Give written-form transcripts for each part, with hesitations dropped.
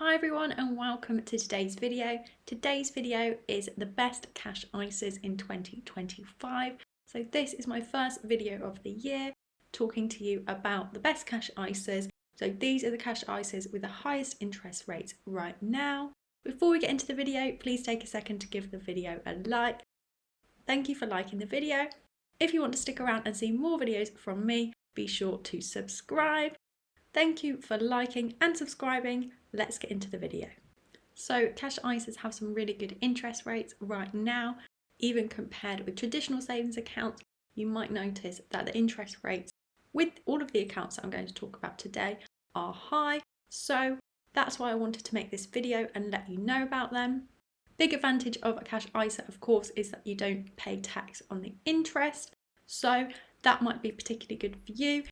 Hi everyone and welcome to today's video. Today's video is the best cash ISAs in 2025. So this is my first video of the year talking to you about the best cash ISAs. So these are the cash ISAs with the highest interest rates right now. Before we get into the video, please take a second to give the video a like. Thank you for liking the video. If you want to stick around and see more videos from me, be sure to subscribe. Thank you for liking and subscribing. Let's get into the video. So cash ISAs have some really good interest rates right now. Even compared with traditional savings accounts, you might notice that the interest rates with all of the accounts that I'm going to talk about today are high. So that's why I wanted to make this video and let you know about them. Big advantage of a cash ISA, of course, is that you don't pay tax on the interest. So that might be particularly good for you.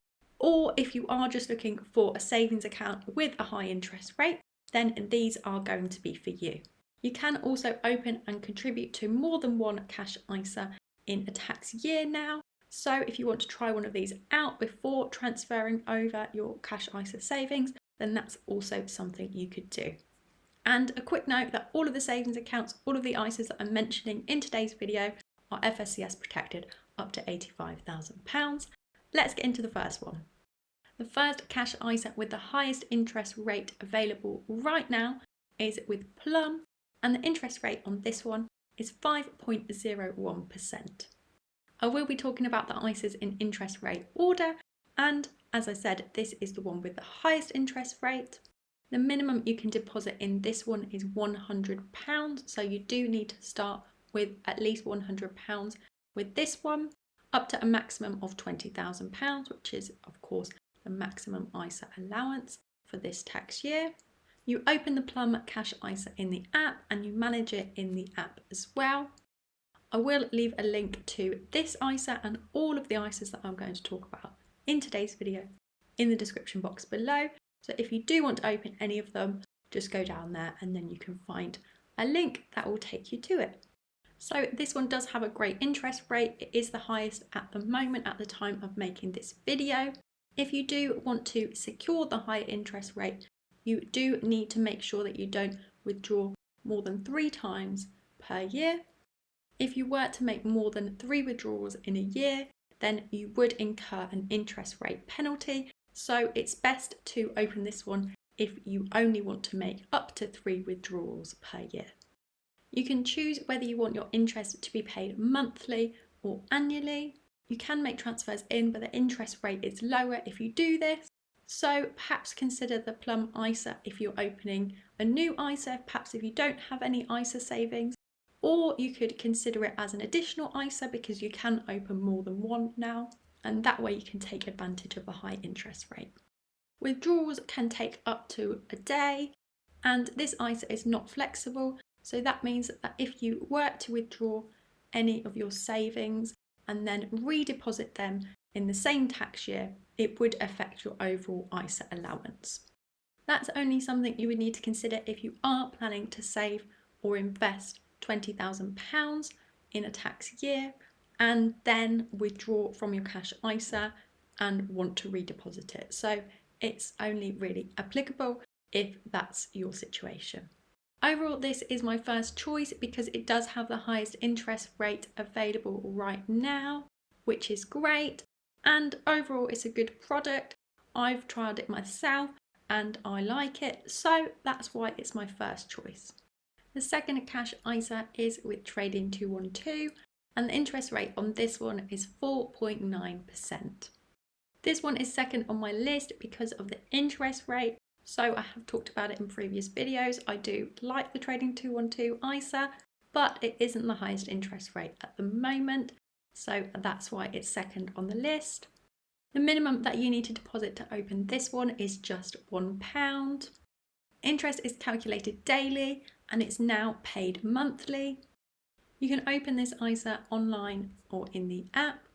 Or if you are just looking for a savings account with a high interest rate, then these are going to be for you. You can also open and contribute to more than one cash ISA in a tax year now. So if you want to try one of these out before transferring over your cash ISA savings, then that's also something you could do. And a quick note that all of the savings accounts, all of the ISAs that I'm mentioning in today's video are FSCS protected up to £85,000. Let's get into the first one. The first cash ISA with the highest interest rate available right now is with Plum, and the interest rate on this one is 5.01%. I will be talking about the ISAs in interest rate order, and as I said, this is the one with the highest interest rate. The minimum you can deposit in this one is £100, so you do need to start with at least £100 with this one, up to a maximum of £20,000, which is, of course, the maximum ISA allowance for this tax year. You open the Plum Cash ISA in the app and you manage it in the app as well. I will leave a link to this ISA and all of the ISAs that I'm going to talk about in today's video in the description box below. So if you do want to open any of them, just go down there and then you can find a link that will take you to it. So this one does have a great interest rate. It is the highest at the moment at the time of making this video. If you do want to secure the higher interest rate, you do need to make sure that you don't withdraw more than 3 times per year. If you were to make more than 3 withdrawals in a year, then you would incur an interest rate penalty. So it's best to open this one if you only want to make up to 3 withdrawals per year. You can choose whether you want your interest to be paid monthly or annually. You can make transfers in, but the interest rate is lower if you do this. So perhaps consider the Plum ISA if you're opening a new ISA, perhaps if you don't have any ISA savings, or you could consider it as an additional ISA because you can open more than one now, and that way you can take advantage of a high interest rate. Withdrawals can take up to a day, and this ISA is not flexible. So that means that if you were to withdraw any of your savings and then redeposit them in the same tax year, it would affect your overall ISA allowance. That's only something you would need to consider if you are planning to save or invest £20,000 in a tax year and then withdraw from your cash ISA and want to redeposit it. So it's only really applicable if that's your situation. Overall, this is my first choice because it does have the highest interest rate available right now, which is great. And overall, it's a good product. I've tried it myself and I like it. So that's why it's my first choice. The second cash ISA is with Trading 212, and the interest rate on this one is 4.9%. This one is second on my list because of the interest rate. So I have talked about it in previous videos. I do like the Trading 212 ISA, but it isn't the highest interest rate at the moment. So that's why it's second on the list. The minimum that you need to deposit to open this one is just £1. Interest is calculated daily and it's now paid monthly. You can open this ISA online or in the app.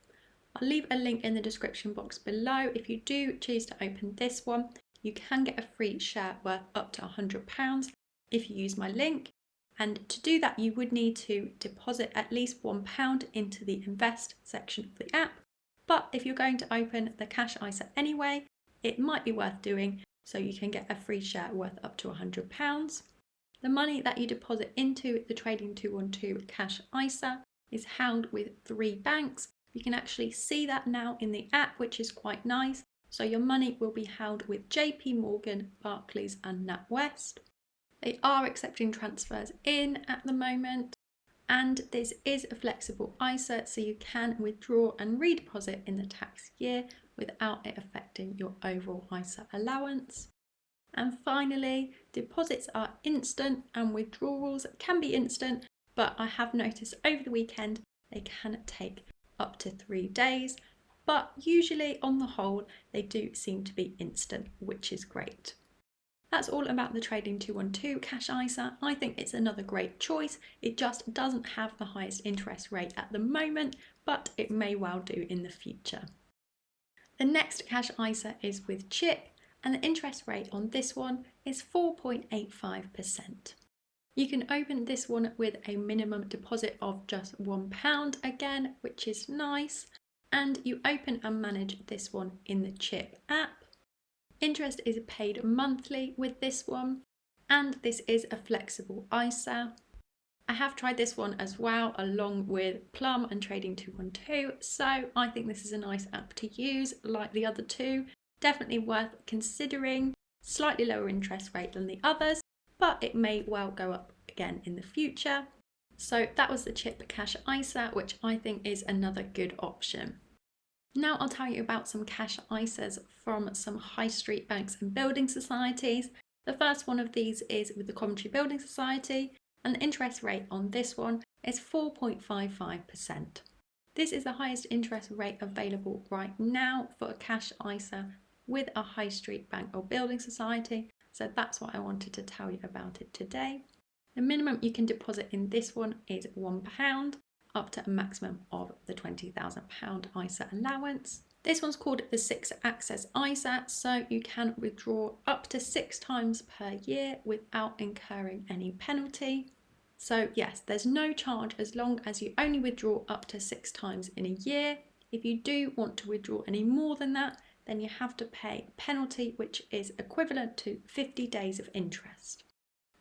I'll leave a link in the description box below. If you do choose to open this one, you can get a free share worth up to £100 if you use my link. And to do that, you would need to deposit at least £1 into the invest section of the app. But if you're going to open the cash ISA anyway, it might be worth doing so you can get a free share worth up to £100. The money that you deposit into the Trading 212 Cash ISA is held with 3 banks. You can actually see that now in the app, which is quite nice. So your money will be held with JP Morgan, Barclays and NatWest. They are accepting transfers in at the moment, and this is a flexible ISA, so you can withdraw and redeposit in the tax year without it affecting your overall ISA allowance. And finally, deposits are instant and withdrawals can be instant, but I have noticed over the weekend they can take up to 3 days, but usually on the whole they do seem to be instant, which is great. That's all about the Trading 212 Cash ISA. I think it's another great choice. It just doesn't have the highest interest rate at the moment, but it may well do in the future. The next Cash ISA is with Chip, and the interest rate on this one is 4.85%. You can open this one with a minimum deposit of just £1 again, which is nice, and you open and manage this one in the Chip app. Interest is paid monthly with this one, and this is a flexible ISA. I have tried this one as well along with Plum and Trading 212, so I think this is a nice app to use like the other two. Definitely worth considering. Slightly lower interest rate than the others, but it may well go up again in the future. So that was the Chip Cash ISA, which I think is another good option. Now I'll tell you about some cash ISAs from some high street banks and building societies. The first one of these is with the Coventry Building Society, and the interest rate on this one is 4.55%. This is the highest interest rate available right now for a cash ISA with a high street bank or building society, so that's what I wanted to tell you about it today. The minimum you can deposit in this one is £1, up to a maximum of the £20,000 ISA allowance. This one's called the 6 Access ISA, so you can withdraw up to 6 times per year without incurring any penalty. So yes, there's no charge as long as you only withdraw up to 6 times in a year. If you do want to withdraw any more than that, then you have to pay a penalty, which is equivalent to 50 days of interest.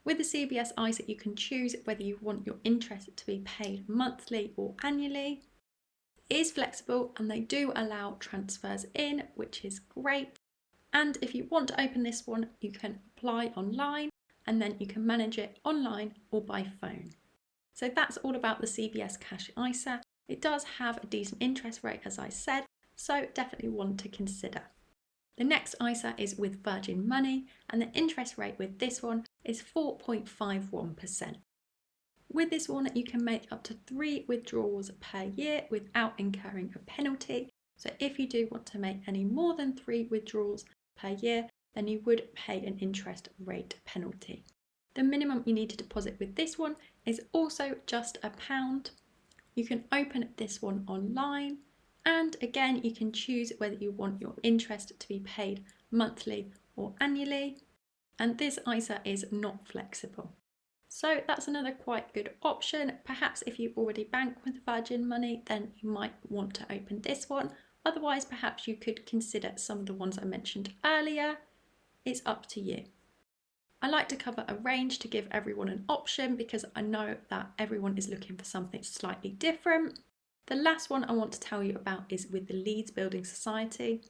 With the CBS ISA, you can choose whether you want your interest to be paid monthly or annually. It is flexible and they do allow transfers in, which is great. And if you want to open this one, you can apply online and then you can manage it online or by phone. So that's all about the CBS Cash ISA. It does have a decent interest rate, as I said, so definitely one to consider. The next ISA is with Virgin Money, and the interest rate with this one is 4.51%. With this one, you can make up to 3 withdrawals per year without incurring a penalty. So if you do want to make any more than 3 withdrawals per year, then you would pay an interest rate penalty. The minimum you need to deposit with this one is also just £1. You can open this one online, and again you can choose whether you want your interest to be paid monthly or annually, and this ISA is not flexible. So that's another quite good option. Perhaps if you already bank with Virgin Money, then you might want to open this one. Otherwise, perhaps you could consider some of the ones I mentioned earlier. It's up to you. I like to cover a range to give everyone an option because I know that everyone is looking for something slightly different. The last one I want to tell you about is with the Leeds Building Society,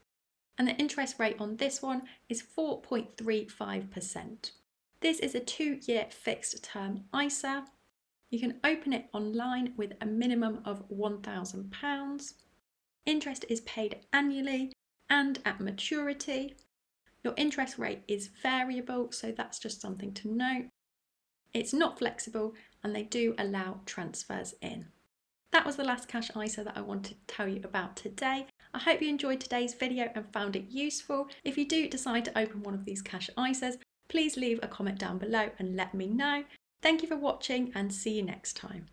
and the interest rate on this one is 4.35%. This is a 2-year fixed term ISA. You can open it online with a minimum of £1,000. Interest is paid annually and at maturity. Your interest rate is variable, so that's just something to note. It's not flexible and they do allow transfers in. That was the last cash ISA that I wanted to tell you about today. I hope you enjoyed today's video and found it useful. If you do decide to open one of these cash ISAs, please leave a comment down below and let me know. Thank you for watching and see you next time.